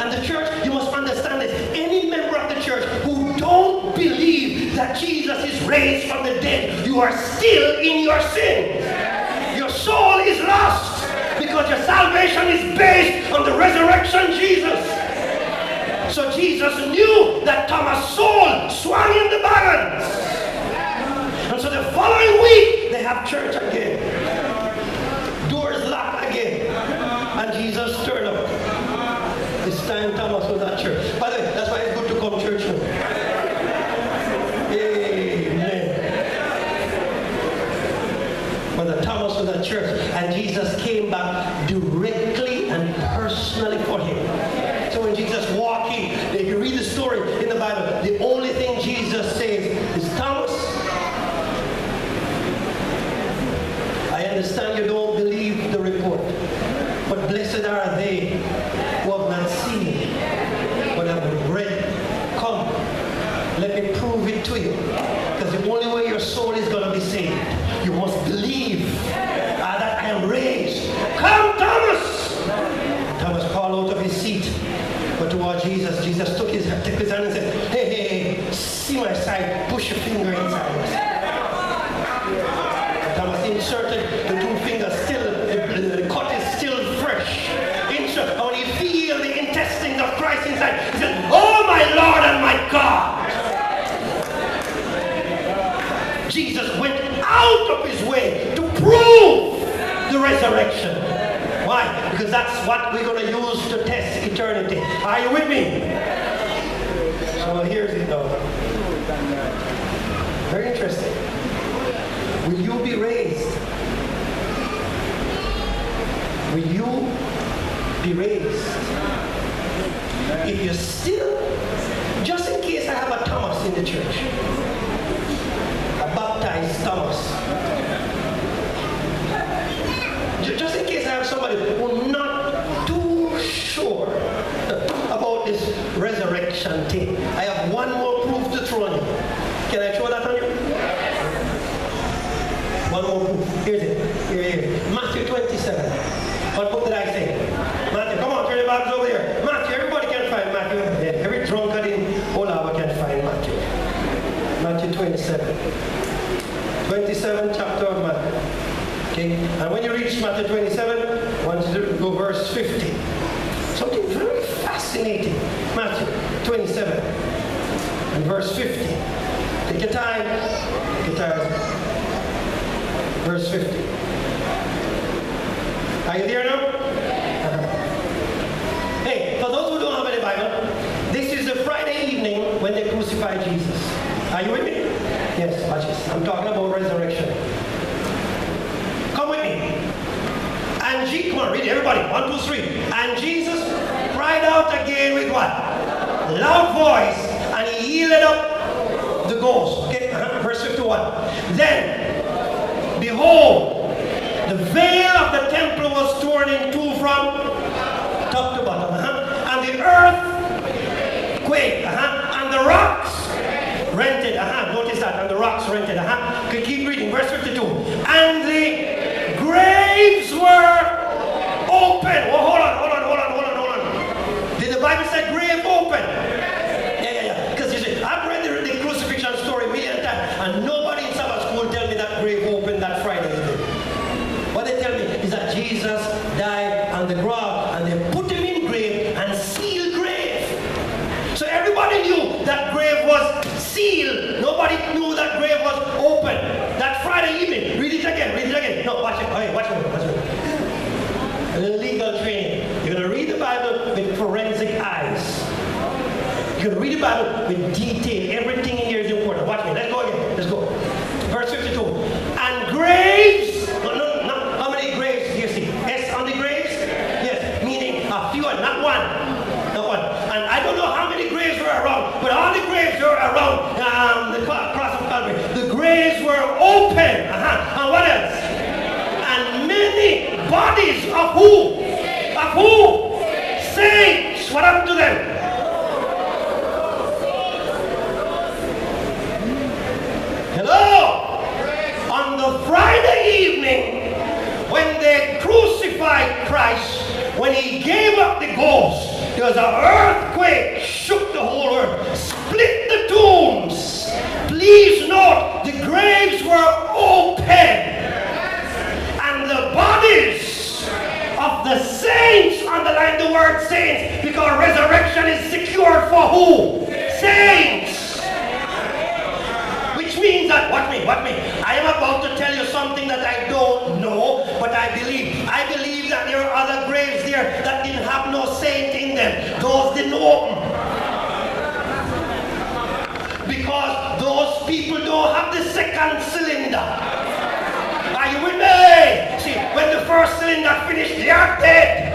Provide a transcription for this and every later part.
And the church, you must understand this. Any member of the church who don't believe that Jesus is raised from the dead, you are still in your sin. Your soul is lost because your salvation is based on the resurrection Jesus. So Jesus knew that Thomas' soul swung in the balance. And so the following week, they have church again. Doors locked again. And Jesus turned up. This time Thomas was at church. By the way, that's why it's good to come to church now. Amen. Brother Thomas was at church, and Jesus came back directly and personally for him. So when Jesus walked in, if you read the story in the Bible, the only thing Jesus says is, Thomas, I understand you don't believe the report, but blessed are they who have not seen, but have read. Come, let me prove it to you. Because the only way your soul is going to be saved, you must believe that I am raised. Come, Thomas! Thomas called out of his seat, but toward Jesus, Jesus took his hand and said, hey, see my side, push your finger inside. Thomas inserted the two fingers, still, the cut is still fresh. And when he feel the intestines of Christ inside, he said, oh my Lord and my God. Jesus went out of his way to prove the resurrection. Why? Because that's what we're going to use to test eternity. Are you with me? So here's it now. Very interesting. Will you be raised? Will you be raised? If you're still, just in case I have a Thomas in the church, a baptized Thomas, just in case I have somebody who's not too sure about this resurrection thing, I have one more proof to throw on you. Can I throw that on you? One more proof. Here's it. Here. Matthew 27. What book did I say? Matthew, come on, turn your Bibles over here. Matthew, everybody can find Matthew. Yeah, every drunkard in Olawa can find Matthew. Matthew 27. 27 chapter of Matthew. Okay? And when you reach Matthew 27, I want you to go verse 50. Something very fascinating. Matthew 27 and verse 50. Take your time. Take your time. Verse 50. Are you there now? Hey, for those who don't have any Bible, this is the Friday evening when they crucified Jesus. Are you with me? Yes, watch this. I'm talking about resurrection. Come with me. And come on, read it, everybody. 1, 2, 3. And Jesus cried out again with what? Loud voice, and he yielded up the ghost. Okay, verse 51. Then, behold, the veil of the temple was torn in two from top to bottom. And the earth quaked. And the rocks rented. Notice that. And the rocks rented. Could keep reading. Verse 52. And the graves were open. Oh, hold on. Did the Bible say grave open? Yeah. Because you see, I've read the crucifixion story a million times, and nobody in Sabbath school tell me that grave opened that Friday. What they tell me is that Jesus died on the ground, and they put him in grave and sealed grave. So everybody knew that grave was sealed. Nobody knew that grave was open. That Friday evening. Read it again. No, watch it. Okay, watch it. A little legal training. You're going to read the Bible with forensic eyes. You're going to read the Bible with detail. Everything in here is important. Watch me. Let's go again. Let's go. Verse 52. And graves. No. How many graves do you see? S on the graves? Yes. Meaning a few, not one. And I don't know how many graves were around, but all the graves were around the cross of Calvary. The graves were open. And what else? And many bodies of who? Saints. What happened to them? Hello? On the Friday evening, when they crucified Christ, when he gave up the ghost, the There was an earthquake, shook the whole earth, split the tombs. Please note, the graves were open. And the bodies of the saints, underline the word saints, because resurrection is secured for who? Saints. Which means that, what me? I am about to tell you something that I don't know, but I believe. I believe that there are other graves there that didn't have no saint in them. Those didn't open. Because those people don't have the second cylinder. Are you with me? See, when the first cylinder finished, they are dead.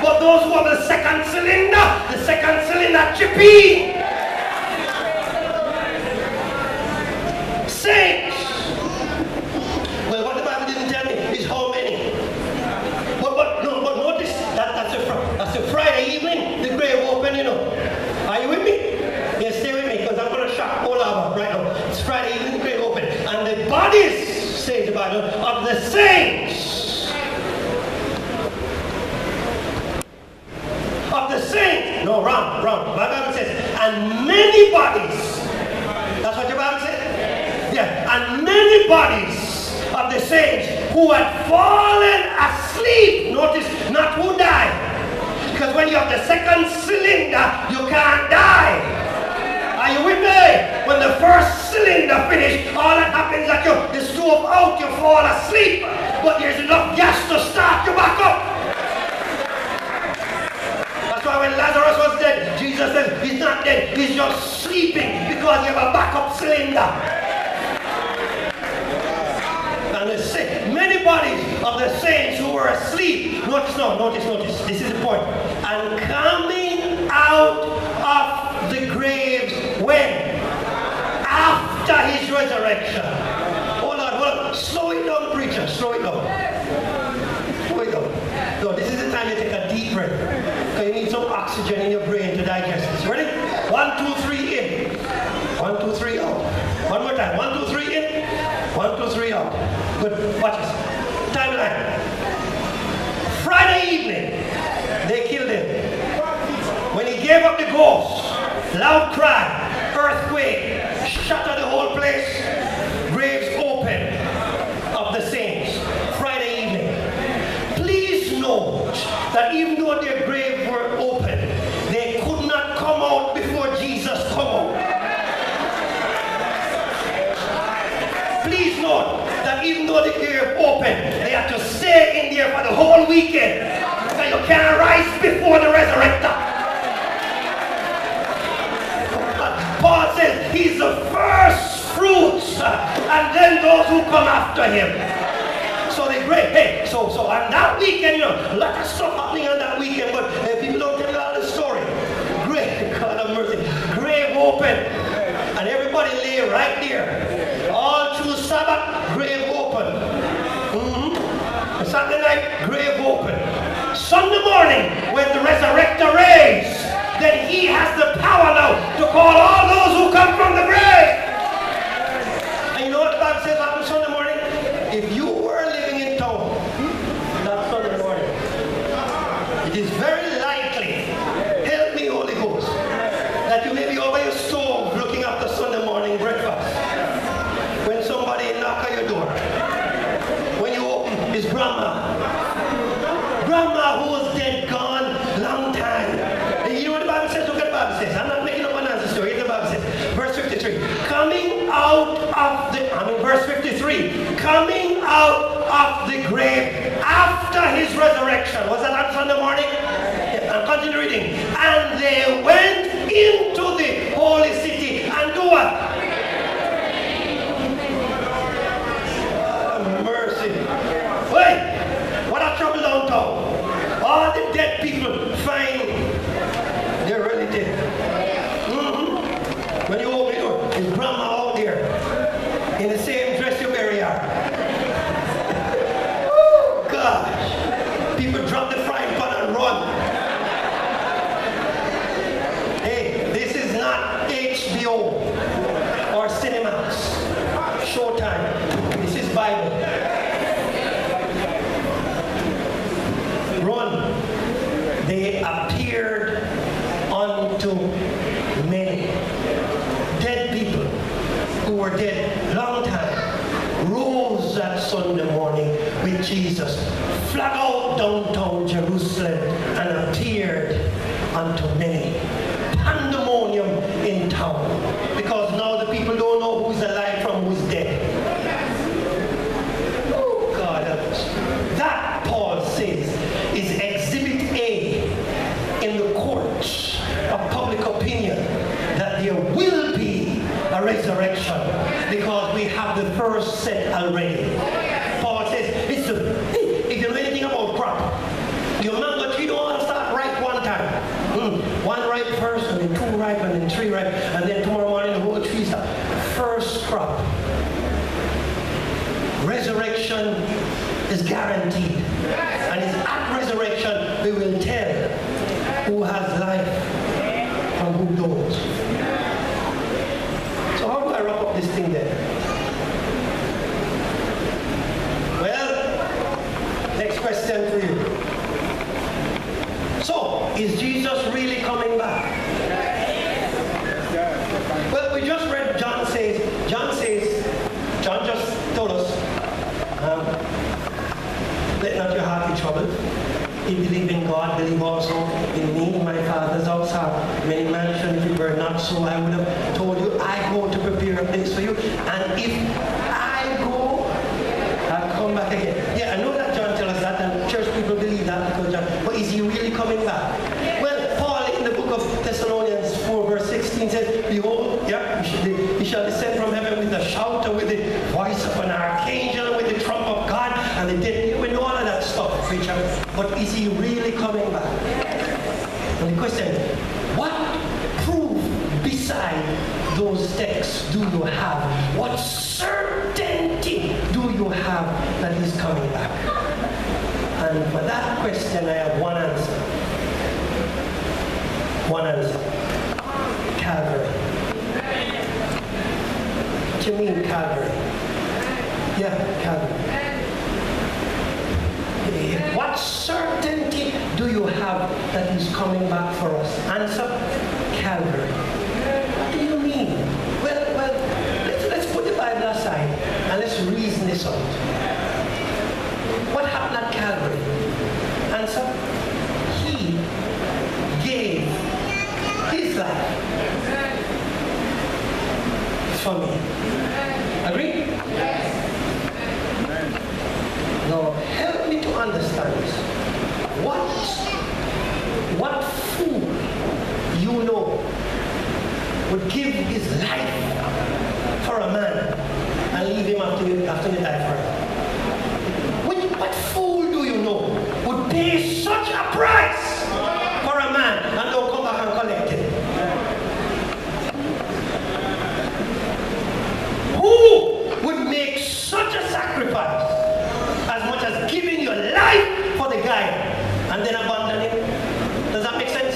But those who have the second cylinder chip in. Saints. Well, what the Bible didn't tell me is how many. But notice that's a Friday evening. The grave open, you know. Are you with me? Yes, stay with me because I'm going to shock all over right now. It's Friday evening, the grave open, and the bodies, says the Bible, of the saints. Of the saints. No, wrong. My Bible says, and many bodies. That's what your Bible says. Yeah, and many bodies of the saints who had fallen asleep. Notice, not who died. Because when you have the second cylinder, you can't die. Are you with me? When the first cylinder finished, all that happens is that the stove out, you fall asleep. But there's enough gas to start you back up. That's why when Lazarus was dead, Jesus said, he's not dead, he's just sleeping because you have a backup cylinder. Many bodies of the saints who were asleep. Notice. This is the point. And coming out of the graves when? After his resurrection. Hold on. Slow it down, preacher. Slow it down. No, this is the time you take a deep breath. Because you need some oxygen in your brain to digest this. Ready? 1, 2, 3 in. 1, 2, 3 out. One more time. 1, 2, 3 in. 1, 2, 3 out. Good. Watch this. Timeline. Friday evening, they killed him. When he gave up the ghost, loud cry, earthquake, shattered the whole place, graves open of the saints. Friday evening. Please note that even though their graves were open, they could not come out before Jesus come out. Please note that even though the grave open, they have to stay in there for the whole weekend. So you can't rise before the resurrector. Paul says he's the first fruits, and then those who come after him. So the grave, so on that weekend, a lot of stuff happening on that weekend, but people don't tell you all the story. Grave, God have mercy, grave open, and everybody lay right there. All through Sabbath, grave open. Saturday night, grave open. Sunday morning, when the resurrector raised, then he has the power now to call all those who come from the grave. And you know what the Bible says on Sunday morning? If you were living in town, that Sunday morning, it is very likely, help me Holy Ghost, that you may be over your stove looking after Sunday morning breakfast. When somebody knock on your door, when you open, it's grandma. Grandma who was dead, gone, long time. And you know what the Bible says? Look at the Bible says. I'm not making up an answer story. Here's the Bible says. Verse 53. Coming out of the, verse 53. Coming out of the grave after his resurrection. Was that on Sunday morning? Yeah, continue reading. And they went into the holy city and do what? Wait, what a trouble downtown. All the dead people find they're really dead. When you open the door, there's grandma out there in the same dress you bury her. Gosh, people drop the frying pan and run. Hey, this is not HBO or Cinemax, Showtime. This is Bible. Run. They appeared unto many. Dead people who were dead long time rose that Sunday morning with Jesus, flung out downtown Jerusalem and appeared unto many. Pandemonium in town, because now the people don't know who's alive from who's dead. Oh God, that Paul says is exhibit A in the courts of public opinion, that there will be a resurrection, because we have the first set already. Paul says, if you know anything about crop, your mango tree don't all start ripe one time. One ripe first, and then two ripe, and then three ripe, and then tomorrow morning the whole tree starts. First crop. Resurrection is guaranteed. And it's at resurrection we will tell who has life and who don't. So how do I wrap up this thing then? Well, next question for you. So, is Jesus really coming back? Well, we just read John just told us, let not your heart be troubled. If you believe in God, believe also in me. In my Father's house are many mansions. If it were not so, I would have told you, I go to prepare a place for you. And if I go, I'll come back again. Yeah, I know that John tells us that, and church people believe that because John, but is he really coming back? Well, Paul in the book of Thessalonians 4 verse 16 says, behold, he shall descend from heaven with a shout and with the voice of an archangel and with the trump of God, and the dead, we know all of that stuff, preacher. But is he really coming back? And the question is, what proof beside those texts do you have? What certainty do you have that he's coming back? And for that question, I have one answer. One answer. Calvary. What do you mean, Calvary? Yeah, Calvary. What certainty do you have that he's coming back for us? Answer, Calvary. What do you mean? Well, let's put the Bible aside and let's reason this out. What happened at Calvary? Answer, he gave his life for me. Agree? Now, help me to understand this. What fool you know would give his life for a man and leave him after he died for him? What fool do you know would pay such a price for a man and don't come back and collect it? Who would make such a sacrifice, as much as giving your life for the guy and then abandon him? Does that make sense?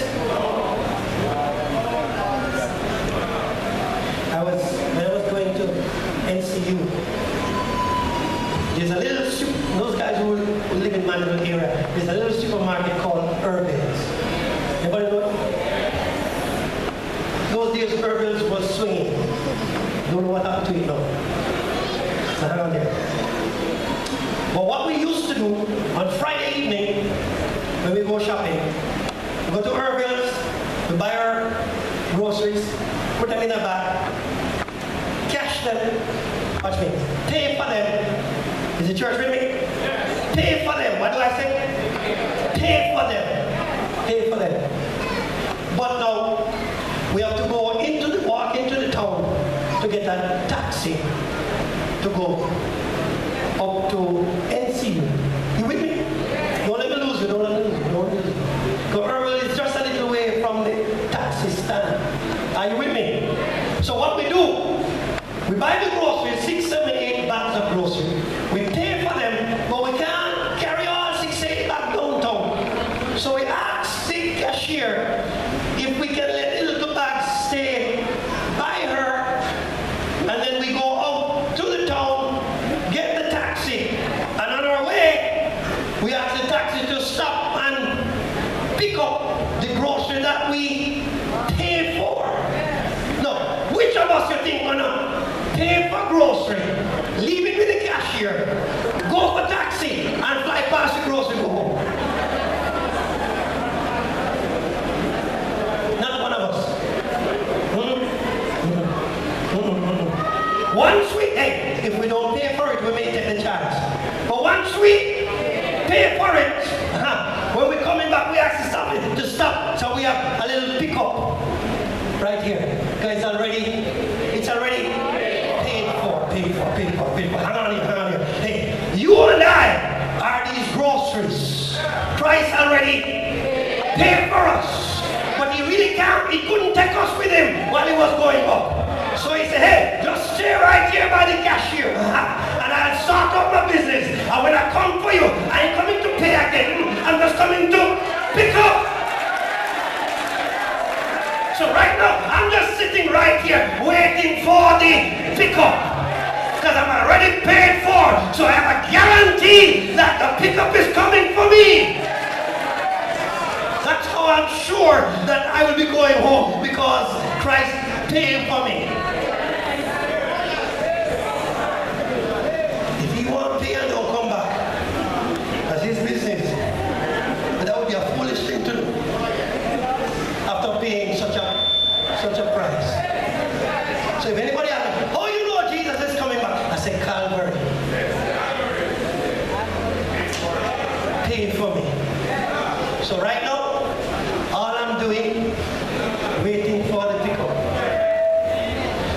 When I was going to NCU, there's a little, those guys who live in Mandeville area, there's a little supermarket called Urban's. Anybody know it? Those days Urban's was swinging. Don't know what happened to it now. So hang on there. But what we used to do on Friday evening when we go shopping, we go to Urban's, we buy our groceries, put them in a bag, cash them, watch me, pay for them. Is the church with me? Yeah. Pay for them. What do I say? Pay for them. Pay for them. But now we have to walk into the town to get a taxi to go up to NCU. You with me? Don't let me lose you. Don't let me lose you. Don't lose you. Because Earl is just a little way from the taxi stand. Are you with me? So what we do, we buy the groceries, 6, 7, 8 bags of groceries. We pay for them, but we can't carry all 6, 8 bags downtown. So we ask the cashier if we can let the little bags stay by her, and then we go out to the town, get the taxi, and on our way, we ask the taxi to stop and pick up the grocery that we cashier, go for taxi and fly past the grocery go home. Not one of us. Once we, hey, if we don't pay for it, we may take the charge. But once we pay for it, when we're coming back, we ask to stop. So we have a little pickup right here. Guys, it's already paid for. Hang on here. Hey, you and I are these groceries. Christ already paid for us. But he really can't, he couldn't take us with him while he was going up. So he said, hey, just stay right here by the cashier. And I'll sort out my business. And when I come for you, I ain't coming to pay again. I'm just coming to pick up. So right now, I'm just sitting right here waiting for the pickup. Because I'm already paid for. So I have a guarantee that the pickup is coming for me. That's how I'm sure that I will be going home, because Christ paid for me. If he won't pay and don't come back, that's his business. But that would be a foolish thing to do after paying such a price. So if anybody asks, oh, you know Jesus is coming back, I say Calvary paid for me. So right now, all I'm doing, waiting for the pickup.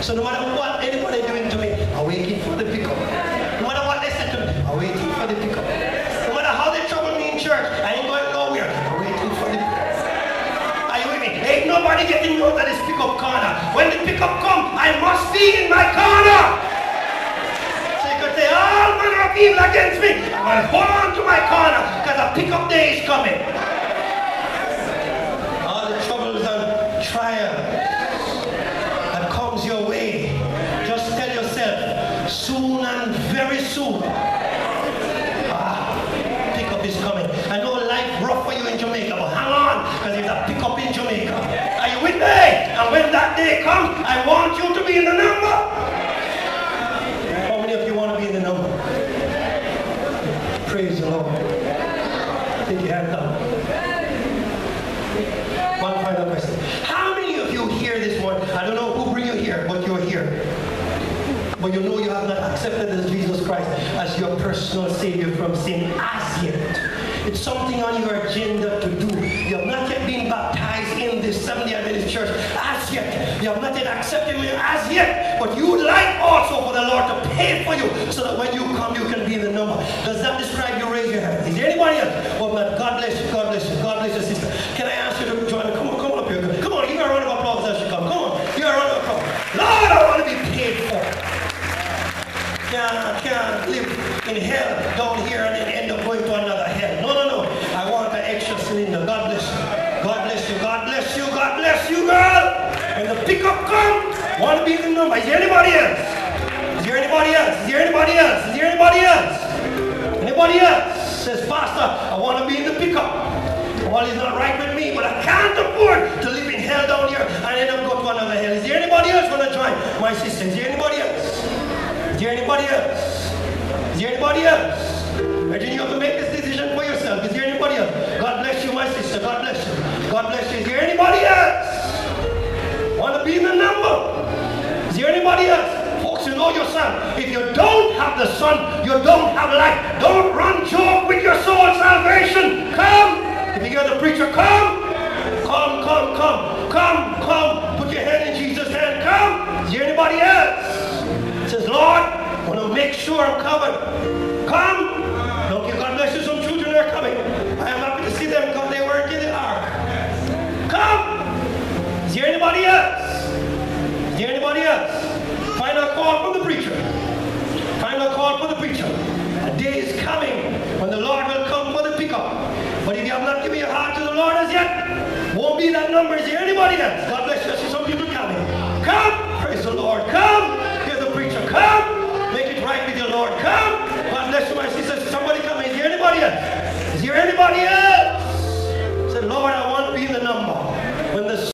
So no matter what anybody doing to me, I'm waiting for the pickup. No matter what they say to me, I'm waiting for the pickup. No matter how they trouble me in church, I ain't going nowhere. I'm waiting for the pickup. Are you with me? Ain't nobody getting out of this pickup corner. When the pickup comes, I must be in my corner. So you could say all manner of evil against me. I'm going to hold on to my corner, because the pickup day is coming. Trial that comes your way, just tell yourself, soon and very soon, pickup is coming. I know life rough for you in Jamaica, but hang on, because there's a pickup in Jamaica. Are you with me? And when that day comes, I want you to be in the number. How many of you want to be in the number? Praise the Lord. Take your hand down. One final question. How many of you here this morning, I don't know who bring you here, but you're here. But you know you have not accepted Jesus Christ as your personal Savior from sin as yet. It's something on your agenda to do. You have not yet been baptized in this Seventh-day Adventist church as yet. You have not yet accepted me as yet. But you would like also for the Lord to pay for you, so that when you come, you can be in the number. Does that describe you? Raise your hand. Is there anybody else? Oh man, God bless you, God bless you, God bless your sister. Can I ask you to join? Come on up here. Come on, give her a round of applause as she comes. Come on, give her a round of applause. Lord, I want to be paid for. Can't live in hell down here and then end up going to another hell. No. I want an extra cylinder. God bless you. God bless you. God bless you. God bless you, girl. When the pickup comes, want to be in the number. Is there anybody else? Is there anybody else? Is there anybody else? Is there anybody else? Anybody else says, Pastor, I want to be in the pickup. Well, it's not right with me, but I can't afford to live in hell down here and end up go to another hell. Is there anybody else want to join my sister? Is there anybody else? Is there anybody else? Is there anybody else? Imagine you have to make this decision for yourself. Is there anybody else? God bless you, my sister. God bless you. God bless you. Is there anybody else? Want to be in the number? Is there anybody else? Folks, you know your son. If you don't have the son, you don't have life. Don't run joke with your soul salvation. Come. If you hear the preacher, come. Come. Put your hand in Jesus' hand. Come. Is there anybody else? Says, Lord, I want to make sure I'm covered. Come. Okay, God bless you. Some children are coming. I am happy to see them because they weren't in the ark. Come. Is there anybody else? Is there anybody else? Final call from the preacher. Final call for the preacher. A day is coming when the Lord will come for the pickup. But if you have not given your heart to the Lord as yet, won't be that number. Is there anybody else? God bless you. I see some people coming. Come. Praise the Lord. Come. Hear the preacher. Come. Make it right with your Lord. Come. God bless you, my sisters. Somebody coming. Is there anybody else? Is there anybody else? Say, Lord, I want to be in the number.